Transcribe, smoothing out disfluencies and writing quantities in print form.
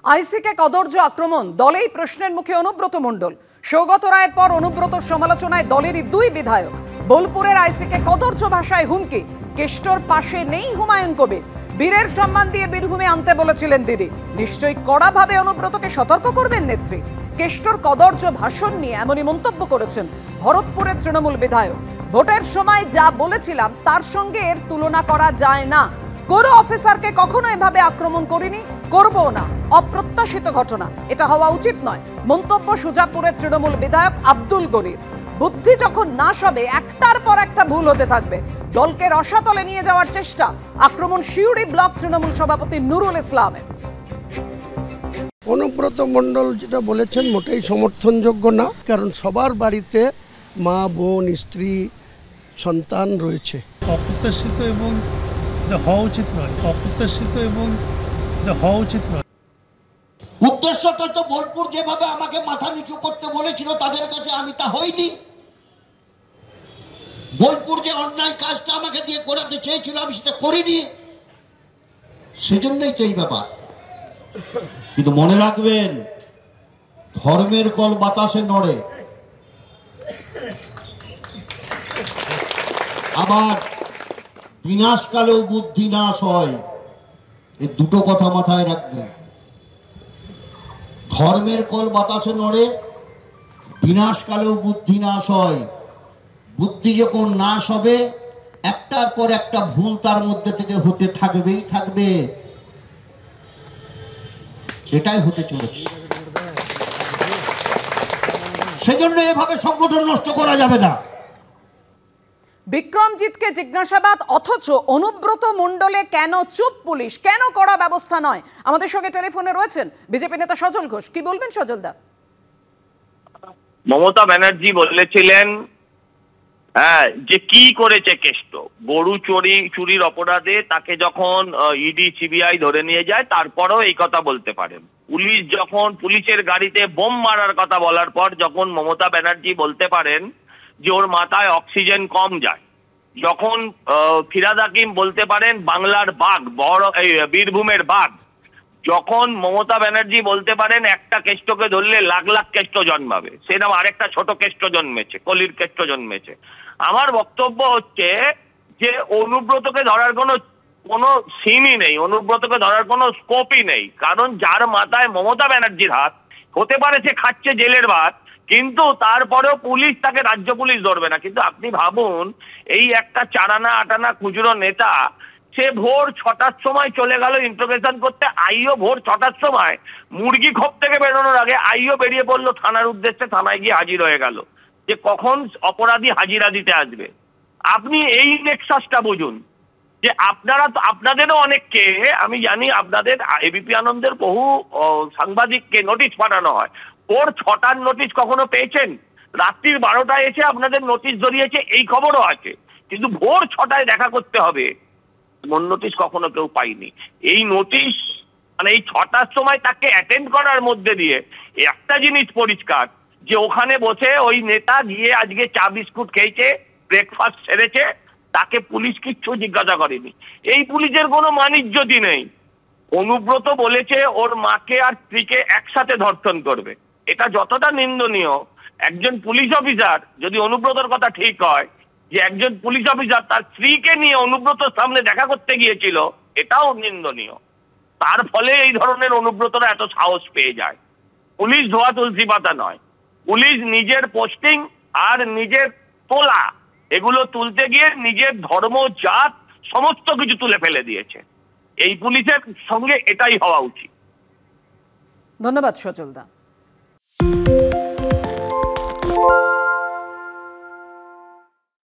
আইসিকে কদর্য আক্রমণ, দলেই প্রশ্নের মুখে অনুব্রত মণ্ডল। সৌগত রায়ের পর অনুব্রতর সমালোচনায় দলেরই দুই বিধায়ক। বোলপুরের আইসিকে কদর্য ভাষায় হুমকি, কেষ্টর পাশে নেই হুমায়ুন কবির। বীরের সম্মান দিয়ে বীরভূমে আনতে বলেছিলেন দিদি, নিশ্চয়ই কড়াভাবে অনুব্রতকে সতর্ক করবেন নেত্রী। কেষ্টর কদর্য ভাষণ নিয়ে এমনই মন্তব্য করেছেন ভরতপুরের তৃণমূল বিধায়ক। ভোটের সময় যা বলেছিলাম তার সঙ্গে এর তুলনা করা যায় না। কোনো অফিসারকে কখনো এভাবে আক্রমণ করিনি, করবো না। অপ্রত্যাশিত ঘটনা, এটা হওয়া উচিত নয়। মন্তব্য সুজাপুরের তৃণমূল বিধায়ক আব্দুল গনির। বুদ্ধি যখন নাশ হবে, একটার পর একটা ভুল হতে থাকবে। দলকে রসাতলে নিয়ে যাওয়ার চেষ্টা। আক্রমণ সিউড়ি ব্লক তৃণমূল সভাপতি নুরুল ইসলামের। অনুব্রত মণ্ডল যেটা বলেছেন মোটেই সমর্থনযোগ্য না, কারণ সবার বাড়িতে মা, বোন, স্ত্রী, সন্তান রয়েছে। অপ্রত্যাশিত এবং হওয়া উচিত নয়, অপ্রত্যাশিত এবং হওয়া উচিত নয়। উদ্দেশ্যটা তো বোলপুর যেভাবে আমাকে মাথা নিচু করতে বলেছিল তাদের কাছে আমি তা হইনি। বোলপুর যে অন্যায় কাজটা আমাকে দিয়ে করাতে চেয়েছিল আমি সেটা করিনি, সেজন্যই তো এই ব্যাপার। কিন্তু মনে রাখবেন, ধর্মের কল বাতাসে নড়ে, আবার বিনাশকালেও বুদ্ধি নাশ হয়। এই দুটো কথা মাথায় রাখবেন। ধর্মের কল বাতাসে নড়ে, বিনাশকালেও বুদ্ধি নাশ হয়। বুদ্ধি যখন নাশ হবে, একটার পর একটা ভুল তার মধ্যে থেকে হতে থাকবেই থাকবে। এটাই হতে চলেছে। সেজন্য এভাবে সংগঠন নষ্ট করা যাবে না। বিক্রমজিৎকে জিজ্ঞাসাবাদ, অথচ অনুব্রত মণ্ডলে কেন চুপ পুলিশ, কেন কড়া ব্যবস্থা নয়? আমাদের সঙ্গে টেলিফোনে রয়েছেন বিজেপি নেতা সজল ঘোষ। কি বলবেন সজল দা? মমতা ব্যানার্জি বলেছিলেন যে কি করেছে কেষ্ট, গরু চুরির অপরাধে তাকে যখন ইডি সিবিআই ধরে নিয়ে যায় তারপরেও এই কথা বলতে পারেন। পুলিশ যখন পুলিশের গাড়িতে বোম মারার কথা বলার পর যখন মমতা ব্যানার্জি বলতে পারেন যে ওর মাথায় অক্সিজেন কম যায়, যখন ফিরাদ হাকিম বলতে পারেন বাংলার বাঘ, বীরভূমের বাঘ, যখন মমতা ব্যানার্জি বলতে পারেন একটা কেষ্টকে ধরলে লাখ লাখ কেষ্ট জন্মাবে, সেরকম আরেকটা ছোট কেষ্ট জন্মেছে, কলির কেষ্ট জন্মেছে। আমার বক্তব্য হচ্ছে যে অনুব্রতকে ধরার কোনো সিনই নেই, অনুব্রতকে ধরার কোনো স্কোপই নেই। কারণ যার মাথায় মমতা ব্যানার্জির হাত, হতে পারে সে খাচ্ছে জেলের ভাত, কিন্তু তারপরেও পুলিশ তাকে, রাজ্য পুলিশ ধরবে না। কিন্তু আপনি ভাবুন, এই একটা চারানা আটানা খুচরো নেতা, সে ভোর 6টার সময় চলে গেল ইন্ট্রোগেশন করতে। আইও ভোর 6টার সময় মুরগি খোপ থেকে বেরোনোর আগে আইও বেরিয়ে পড়লো থানার উদ্দেশ্যে, থানায় গিয়ে হাজির হয়ে গেল যে কখন অপরাধী হাজিরা দিতে আসবে। আপনি এই নেক্সাসটা বুঝুন যে আপনাদেরও অনেককে আমি জানি, আপনাদের এবিপি আনন্দের বহু সাংবাদিককে নোটিশ পাঠানো হয়। ওর 6টার নোটিশ কখনো পেয়েছেন? রাত্রির 12টায় এসে আপনাদের নোটিশ ধরিয়েছে, এই খবরও আছে। কিন্তু ভোর 6টায় দেখা করতে হবে, এমন নোটিশ কখনো কেউ পাইনি। এই নোটিশ মানে এই 6টার সময় তাকে অ্যাটেন্ড করার মধ্যে দিয়ে একটা জিনিস পরিষ্কার, যে ওখানে বসে ওই নেতা গিয়ে আজকে চা বিস্কুট খেয়েছে, ব্রেকফাস্ট সেরেছে, তাকে পুলিশ কিচ্ছু জিজ্ঞাসা করেনি। এই পুলিশের কোনো মানিজ্যতি নেই। অনুব্রত বলেছে ওর মাকে আর স্ত্রীকে একসাথে ধর্ষণ করবে। এটা যতটা নিন্দনীয়, একজন পুলিশ অফিসার, যদি অনুব্রতর কথা ঠিক হয় যে একজন পুলিশ অফিসার তার স্ত্রীকে নিয়ে অনুব্রতর সামনে দেখা করতে গিয়েছিল, এটাও নিন্দনীয়। তার ফলে এই ধরনের অনুব্রতরা এত সাহস পেয়ে যায়। পুলিশ ধোয়া তুলসী পাতা নয়। পুলিশ নিজের পোস্টিং আর নিজের তোলা, এগুলো তুলতে গিয়ে নিজের ধর্ম, জাত সমস্ত কিছু তুলে ফেলে দিয়েছে। এই পুলিশের সঙ্গে এটাই হওয়া উচিত। ধন্যবাদ সজল দা।